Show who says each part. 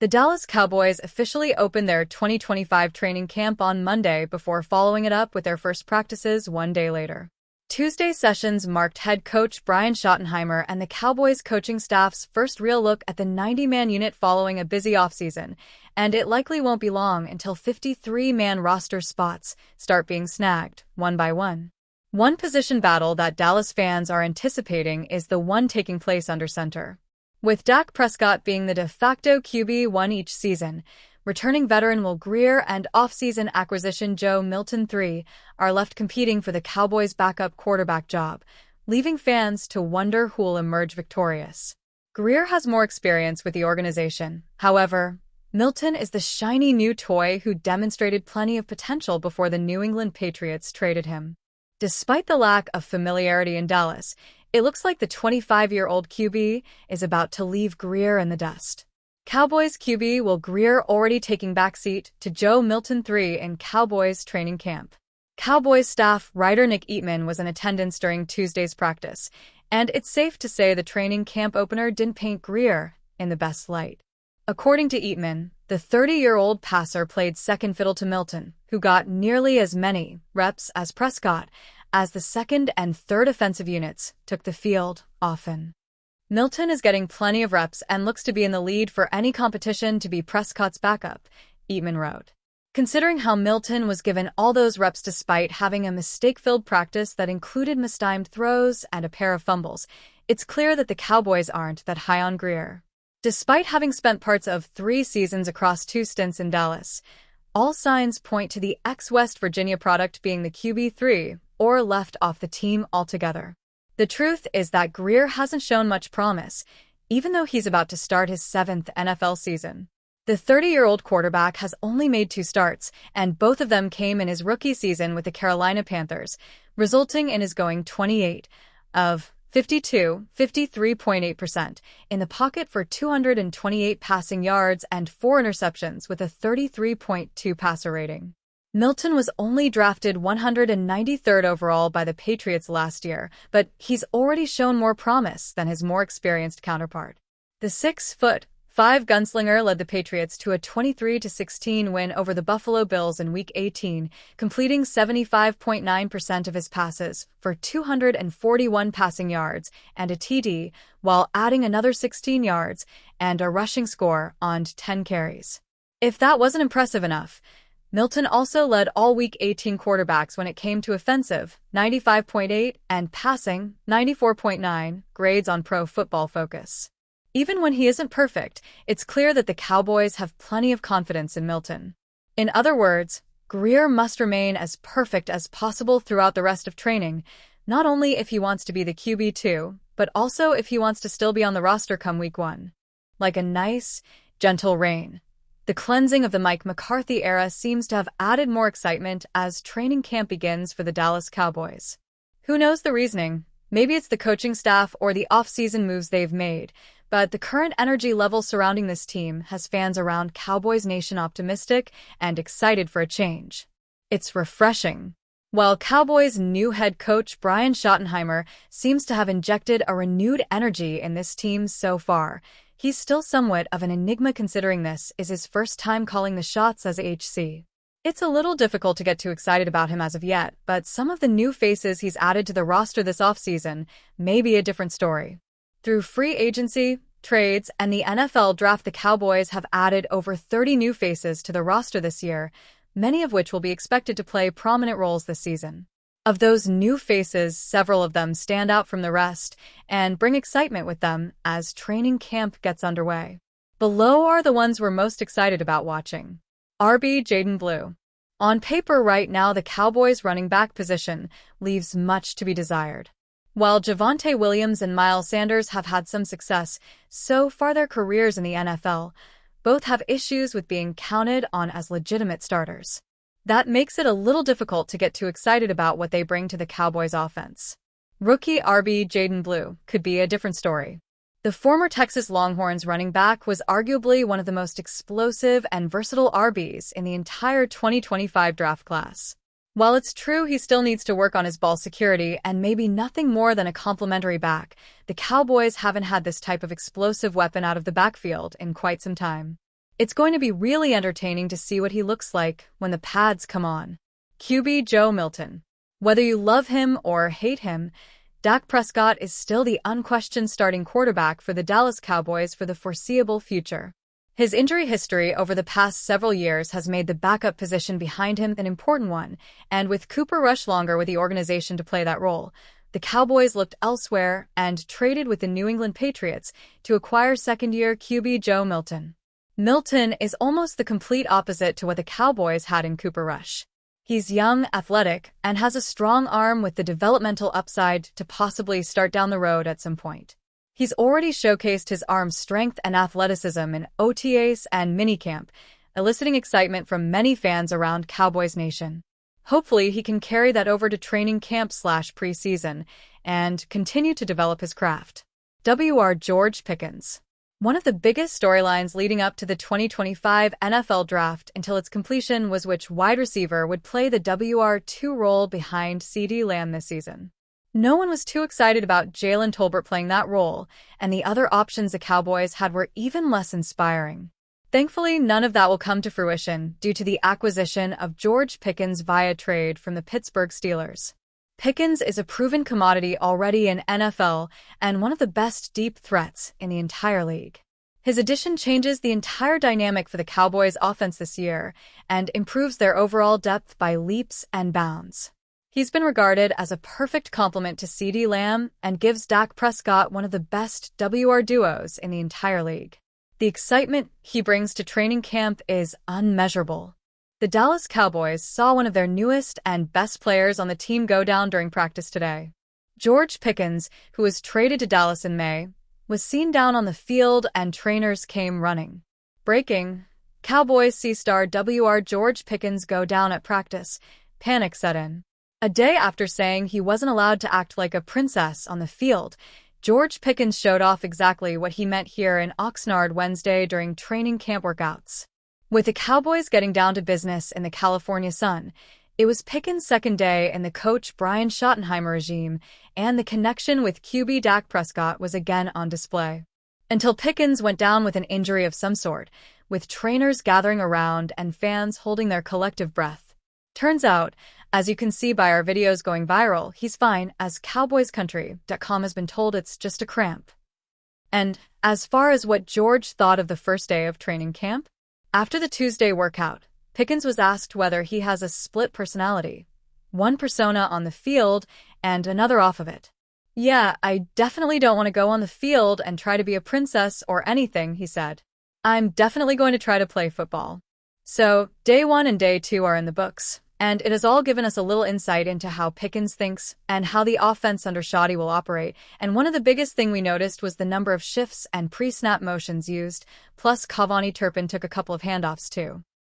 Speaker 1: The Dallas Cowboys officially opened their 2025 training camp on Monday before following it up with their first practices one day later. Tuesday's sessions marked head coach Brian Schottenheimer and the Cowboys coaching staff's first real look at the 90-man unit following a busy offseason, and it likely won't be long until 53-man roster spots start being snagged, one by one. One position battle that Dallas fans are anticipating is the one taking place under center. With Dak Prescott being the de facto QB1 each season, returning veteran Will Grier and offseason acquisition Joe Milton III are left competing for the Cowboys' backup quarterback job, leaving fans to wonder who will emerge victorious. Grier has more experience with the organization. However, Milton is the shiny new toy who demonstrated plenty of potential before the New England Patriots traded him. Despite the lack of familiarity in Dallas, it looks like the 25-year-old QB is about to leave Grier in the dust. Cowboys QB Will Grier already taking backseat to Joe Milton III in Cowboys training camp. Cowboys staff writer Nick Eatman was in attendance during Tuesday's practice, and it's safe to say the training camp opener didn't paint Grier in the best light. According to Eatman, the 30-year-old passer played second fiddle to Milton, who got nearly as many reps as Prescott, as the second and third offensive units took the field often. Milton is getting plenty of reps and looks to be in the lead for any competition to be Prescott's backup, Eatman wrote. Considering how Milton was given all those reps despite having a mistake-filled practice that included mistimed throws and a pair of fumbles, it's clear that the Cowboys aren't that high on Grier. Despite having spent parts of 3 seasons across 2 stints in Dallas, all signs point to the ex-West Virginia product being the QB3 or left off the team altogether. The truth is that Grier hasn't shown much promise, even though he's about to start his 7th NFL season. The 30-year-old quarterback has only made 2 starts, and both of them came in his rookie season with the Carolina Panthers, resulting in his going 28 of 52, 53.8%, in the pocket for 228 passing yards and 4 interceptions with a 33.2 passer rating. Milton was only drafted 193rd overall by the Patriots last year, but he's already shown more promise than his more experienced counterpart. The 6'5" gunslinger led the Patriots to a 23-16 win over the Buffalo Bills in Week 18, completing 75.9% of his passes for 241 passing yards and a TD, while adding another 16 yards and a rushing score on 10 carries. If that wasn't impressive enough, Milton also led all Week 18 quarterbacks when it came to offensive, 95.8, and passing, 94.9, grades on Pro Football Focus. Even when he isn't perfect, it's clear that the Cowboys have plenty of confidence in Milton. In other words, Grier must remain as perfect as possible throughout the rest of training, not only if he wants to be the QB2, but also if he wants to still be on the roster come Week 1. Like a nice, gentle rain. The cleansing of the Mike McCarthy era seems to have added more excitement as training camp begins for the Dallas Cowboys. Who knows the reasoning? Maybe it's the coaching staff or the off-season moves they've made, but the current energy level surrounding this team has fans around Cowboys Nation optimistic and excited for a change. It's refreshing. While Cowboys' new head coach Brian Schottenheimer seems to have injected a renewed energy in this team so far, he's still somewhat of an enigma considering this is his first time calling the shots as HC. It's a little difficult to get too excited about him as of yet, but some of the new faces he's added to the roster this offseason may be a different story. Through free agency, trades, and the NFL draft, the Cowboys have added over 30 new faces to the roster this year, many of which will be expected to play prominent roles this season. Of those new faces, several of them stand out from the rest and bring excitement with them as training camp gets underway. Below are the ones we're most excited about watching. RB Jaden Blue. On paper right now, the Cowboys' running back position leaves much to be desired. While Javonte Williams and Miles Sanders have had some success so far their careers in the NFL, both have issues with being counted on as legitimate starters. That makes it a little difficult to get too excited about what they bring to the Cowboys offense. Rookie RB Jaden Blue could be a different story. The former Texas Longhorns running back was arguably one of the most explosive and versatile RBs in the entire 2025 draft class. While it's true he still needs to work on his ball security and maybe nothing more than a complimentary back, the Cowboys haven't had this type of explosive weapon out of the backfield in quite some time. It's going to be really entertaining to see what he looks like when the pads come on. QB Joe Milton. Whether you love him or hate him, Dak Prescott is still the unquestioned starting quarterback for the Dallas Cowboys for the foreseeable future. His injury history over the past several years has made the backup position behind him an important one, and with Cooper Rush longer with the organization to play that role, the Cowboys looked elsewhere and traded with the New England Patriots to acquire second-year QB Joe Milton. Milton is almost the complete opposite to what the Cowboys had in Cooper Rush. He's young, athletic, and has a strong arm with the developmental upside to possibly start down the road at some point. He's already showcased his arm strength and athleticism in OTAs and minicamp, eliciting excitement from many fans around Cowboys Nation. Hopefully, he can carry that over to training camp/preseason and continue to develop his craft. WR George Pickens. One of the biggest storylines leading up to the 2025 NFL Draft until its completion was which wide receiver would play the WR2 role behind CeeDee Lamb this season. No one was too excited about Jalen Tolbert playing that role, and the other options the Cowboys had were even less inspiring. Thankfully, none of that will come to fruition due to the acquisition of George Pickens via trade from the Pittsburgh Steelers. Pickens is a proven commodity already in NFL and one of the best deep threats in the entire league. His addition changes the entire dynamic for the Cowboys' offense this year and improves their overall depth by leaps and bounds. He's been regarded as a perfect complement to CeeDee Lamb and gives Dak Prescott one of the best WR duos in the entire league. The excitement he brings to training camp is unmeasurable. The Dallas Cowboys saw one of their newest and best players on the team go down during practice today. George Pickens, who was traded to Dallas in May, was seen down on the field and trainers came running. Breaking: Cowboys C-star WR George Pickens go down at practice. Panic set in. A day after saying he wasn't allowed to act like a princess on the field, George Pickens showed off exactly what he meant here in Oxnard Wednesday during training camp workouts. With the Cowboys getting down to business in the California sun, it was Pickens' second day in the coach Brian Schottenheimer regime, and the connection with QB Dak Prescott was again on display. Until Pickens went down with an injury of some sort, with trainers gathering around and fans holding their collective breath. Turns out, as you can see by our videos going viral, he's fine, as CowboysCountry.com has been told it's just a cramp. And as far as what George thought of the first day of training camp, after the Tuesday workout, Pickens was asked whether he has a split personality, one persona on the field and another off of it. "Yeah, I definitely don't want to go on the field and try to be a princess or anything," he said. "I'm definitely going to try to play football." So, day 1 and day 2 are in the books, and it has all given us a little insight into how Pickens thinks and how the offense under Shoddy will operate, and one of the biggest thing we noticed was the number of shifts and pre-snap motions used, plus Cavani Turpin took a couple of handoffs too.